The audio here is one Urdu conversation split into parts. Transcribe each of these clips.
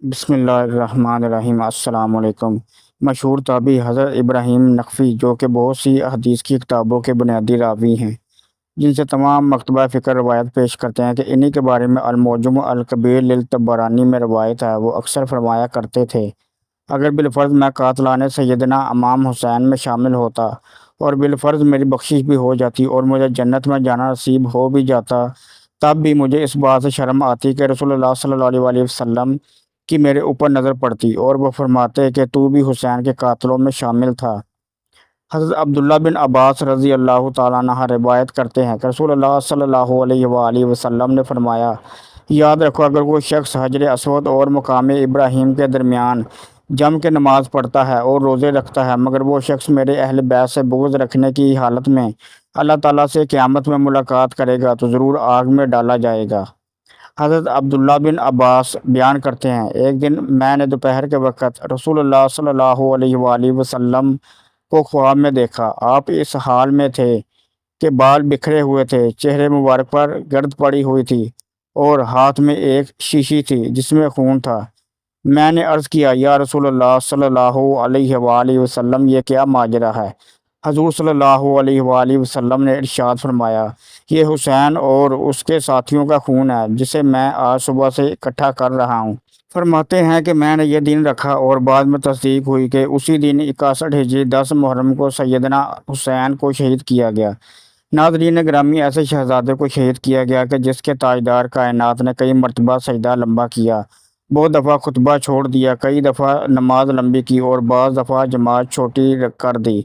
بسم اللہ الرحمن الرحیم۔ السلام علیکم۔ مشہور تابعی حضرت ابراہیم نخعی، جو کہ بہت سی حدیث کی کتابوں کے بنیادی راوی ہیں، جن سے تمام مکتبہ فکر روایت پیش کرتے ہیں کہ انہی کے بارے میں المعجم الکبیر للطبرانی میں روایت ہے۔ وہ اکثر فرمایا کرتے تھے، اگر بالفرض میں قاتلان سیدنا امام حسین میں شامل ہوتا اور بالفرض میری بخشش بھی ہو جاتی اور مجھے جنت میں جانا نصیب ہو بھی جاتا، تب بھی مجھے اس بات سے شرم آتی کہ رسول اللہ صلی اللہ علیہ وآلہ وسلم کی میرے اوپر نظر پڑتی اور وہ فرماتے کہ تو بھی حسین کے قاتلوں میں شامل تھا۔ حضرت عبداللہ بن عباس رضی اللہ تعالیٰ عنہ روایت کرتے ہیں کہ رسول اللہ صلی اللہ علیہ وآلہ وسلم نے فرمایا، یاد رکھو، اگر کوئی شخص حجر اسود اور مقام ابراہیم کے درمیان جم کے نماز پڑھتا ہے اور روزے رکھتا ہے، مگر وہ شخص میرے اہل بیت سے بغض رکھنے کی حالت میں اللہ تعالیٰ سے قیامت میں ملاقات کرے گا تو ضرور آگ میں ڈالا جائے گا۔ حضرت عبداللہ بن عباس بیان کرتے ہیں، ایک دن میں نے دوپہر کے وقت رسول اللہ صلی اللہ علیہ وآلہ وسلم کو خواب میں دیکھا۔ آپ اس حال میں تھے کہ بال بکھرے ہوئے تھے، چہرے مبارک پر گرد پڑی ہوئی تھی اور ہاتھ میں ایک شیشی تھی جس میں خون تھا۔ میں نے عرض کیا، یا رسول اللہ صلی اللہ علیہ وآلہ وسلم، یہ کیا ماجرا ہے؟ حضور صلی اللہ علیہ وآلہ وسلم نے ارشاد فرمایا، یہ حسین اور اس کے ساتھیوں کا خون ہے جسے میں آج صبح سے اکٹھا کر رہا ہوں۔ فرماتے ہیں کہ میں نے یہ دن رکھا اور بعد میں تصدیق ہوئی کہ اسی دن 61 ہجری 10 محرم کو سیدنا حسین کو شہید کیا گیا۔ ناظرین گرامی، ایسے شہزادے کو شہید کیا گیا کہ جس کے تاجدار کائنات نے کئی مرتبہ سجدہ لمبا کیا، بہت دفعہ خطبہ چھوڑ دیا، کئی دفعہ نماز لمبی کی اور بعض دفعہ جماعت چھوٹی کر دی۔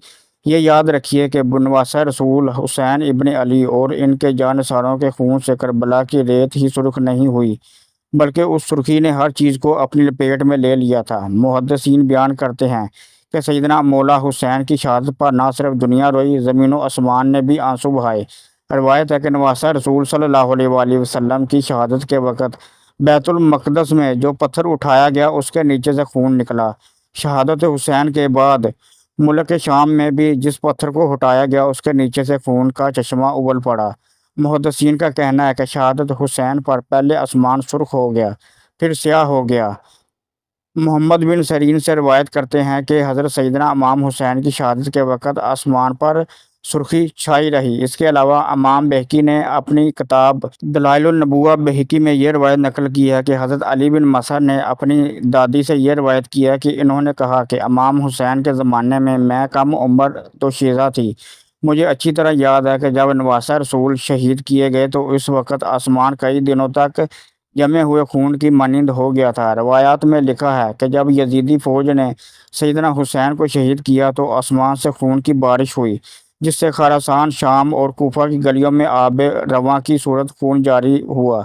یہ یاد رکھیے کہ بنواسہ رسول حسین ابن علی اور ان کے جانثاروں کے خون سے کربلا کی ریت ہی سرخ نہیں ہوئی، بلکہ اس سرخی نے ہر چیز کو اپنی لپیٹ میں لے لیا تھا۔ محدثین بیان کرتے ہیں کہ سیدنا مولا حسین کی شہادت پر نہ صرف دنیا روئی، زمین و آسمان نے بھی آنسو بہائے۔ روایت ہے کہ نواسہ رسول صلی اللہ علیہ وآلہ وسلم کی شہادت کے وقت بیت المقدس میں جو پتھر اٹھایا گیا اس کے نیچے سے خون نکلا۔ شہادت حسین کے بعد ملک شام میں بھی جس پتھر کو ہٹایا گیا اس کے نیچے سے خون کا چشمہ ابل پڑا۔ محدثین کا کہنا ہے کہ شہادت حسین پر پہلے آسمان سرخ ہو گیا، پھر سیاہ ہو گیا۔ محمد بن سیرین سے روایت کرتے ہیں کہ حضرت سیدنا امام حسین کی شہادت کے وقت آسمان پر سرخی چھائی رہی۔ اس کے علاوہ امام بہقی نے اپنی کتاب دلائل النبوہ بہقی میں یہ روایت نقل کی ہے کہ حضرت علی بن مصعب نے اپنی دادی سے یہ روایت کی ہے کہ انہوں نے کہا کہ امام حسین کے زمانے میں کم عمر دوشیزہ تھی۔ مجھے اچھی طرح یاد ہے کہ جب نواسہ رسول شہید کیے گئے تو اس وقت آسمان کئی دنوں تک جمے ہوئے خون کی مانند ہو گیا تھا۔ روایات میں لکھا ہے کہ جب یزیدی فوج نے سیدنا حسین کو شہید کیا تو آسمان سے خون کی بارش ہوئی، جس سے خراسان، شام اور کوفہ کی گلیوں میں آب رواں کی صورت خون جاری ہوا۔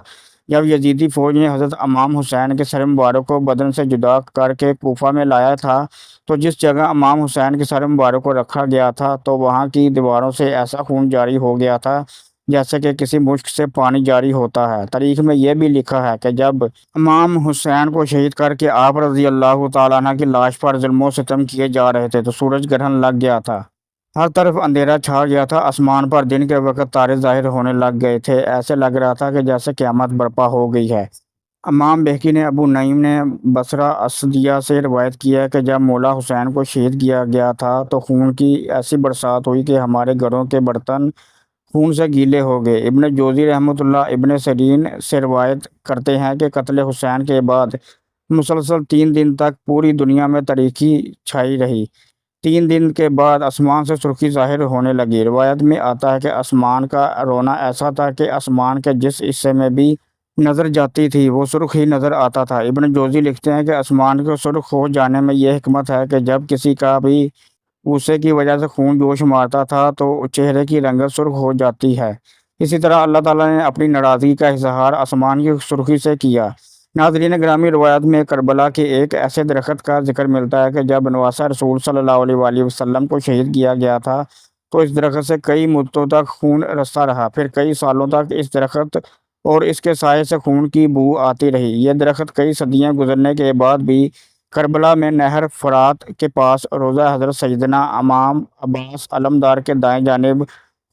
جب یزیدی فوج نے حضرت امام حسین کے سر مبارک کو بدن سے جدا کر کے کوفہ میں لایا تھا تو جس جگہ امام حسین کے سر مبارک کو رکھا گیا تھا تو وہاں کی دیواروں سے ایسا خون جاری ہو گیا تھا جیسے کہ کسی مشک سے پانی جاری ہوتا ہے۔ تاریخ میں یہ بھی لکھا ہے کہ جب امام حسین کو شہید کر کے آپ رضی اللہ تعالیٰ عنہ کی لاش پر ظلم و ستم کیے جا رہے تھے تو سورج گرہن لگ گیا تھا، ہر طرف اندھیرا چھا گیا تھا، آسمان پر دن کے وقت تارے ظاہر ہونے لگ گئے تھے، ایسے لگ رہا تھا کہ جیسے قیامت برپا ہو گئی ہے۔ امام بہقی نے ابو نعیم نے بصرہ اسدیہ سے روایت کیا ہے کہ جب مولا حسین کو شہید کیا گیا تھا تو خون کی ایسی برسات ہوئی کہ ہمارے گھروں کے برتن خون سے گیلے ہو گئے۔ ابن جوزی رحمۃ اللہ ابن سیرین سے روایت کرتے ہیں کہ قتل حسین کے بعد مسلسل 3 دن تک پوری دنیا میں تاریکی چھائی رہی۔ 3 دن کے بعد آسمان سے سرخی ظاہر ہونے لگی۔ روایت میں آتا ہے کہ آسمان کا رونا ایسا تھا کہ آسمان کے جس حصے میں بھی نظر جاتی تھی وہ سرخ ہی نظر آتا تھا۔ ابن جوزی لکھتے ہیں کہ آسمان کے سرخ ہو جانے میں یہ حکمت ہے کہ جب کسی کا بھی غصے کی وجہ سے خون جوش مارتا تھا تو چہرے کی رنگت سرخ ہو جاتی ہے۔ اسی طرح اللہ تعالیٰ نے اپنی ناراضگی کا اظہار آسمان کی سرخی سے کیا۔ ناظرین گرامی، روایت میں کربلا کے ایک ایسے درخت کا ذکر ملتا ہے کہ جب نواسہ رسول صلی اللہ علیہ وآلہ وسلم کو شہید کیا گیا تھا تو اس درخت سے کئی مدتوں تک خون رستا رہا، پھر کئی سالوں تک اس درخت اور اس کے سائے سے خون کی بو آتی رہی۔ یہ درخت کئی صدیاں گزرنے کے بعد بھی کربلا میں نہر فرات کے پاس روضہ حضرت سیدنا امام عباس علمدار کے دائیں جانب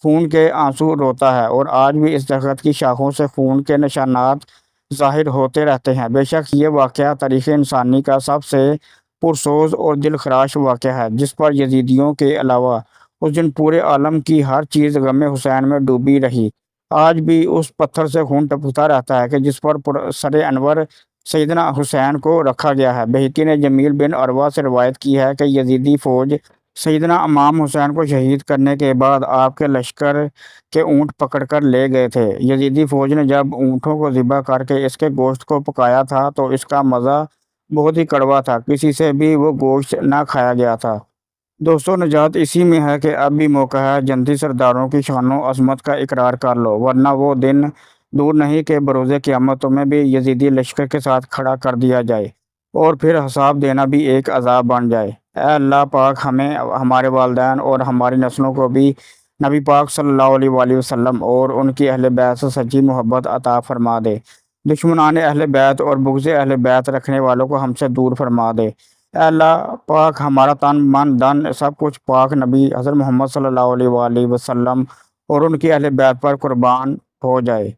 خون کے آنسو روتا ہے، اور آج بھی اس درخت کی شاخوں سے خون کے نشانات ظاہر ہوتے رہتے ہیں۔ بے شک یہ واقعہ تاریخ انسانی کا سب سے پرسوز اور دل خراش واقعہ ہے، جس پر یزیدیوں کے علاوہ اس دن پورے عالم کی ہر چیز غم حسین میں ڈوبی رہی۔ آج بھی اس پتھر سے خون ٹپکتا رہتا ہے کہ جس پر سر انور سیدنا حسین کو رکھا گیا ہے۔ بہقی نے جمیل بن عروہ سے روایت کی ہے کہ یزیدی فوج سیدنا امام حسین کو شہید کرنے کے بعد آپ کے لشکر کے اونٹ پکڑ کر لے گئے تھے۔ یزیدی فوج نے جب اونٹوں کو ذبح کر کے اس کے گوشت کو پکایا تھا تو اس کا مزہ بہت ہی کڑوا تھا، کسی سے بھی وہ گوشت نہ کھایا گیا تھا۔ دوستو، نجات اسی میں ہے کہ اب بھی موقع ہے جنتی سرداروں کی شان و عظمت کا اقرار کر لو، ورنہ وہ دن دور نہیں کہ بروز قیامت تمہیں بھی یزیدی لشکر کے ساتھ کھڑا کر دیا جائے اور پھر حساب دینا بھی ایک عذاب بن جائے۔ اے اللہ پاک، ہمیں، ہمارے والدین اور ہماری نسلوں کو بھی نبی پاک صلی اللہ علیہ وآلہ وسلم اور ان کی اہل بیت سے سچی محبت عطا فرما دے۔ دشمنان اہل بیت اور بغض اہل بیت رکھنے والوں کو ہم سے دور فرما دے۔ اے اللہ پاک، ہمارا تن من دن سب کچھ پاک نبی حضرت محمد صلی اللہ علیہ وآلہ وسلم اور ان کی اہل بیت پر قربان ہو جائے۔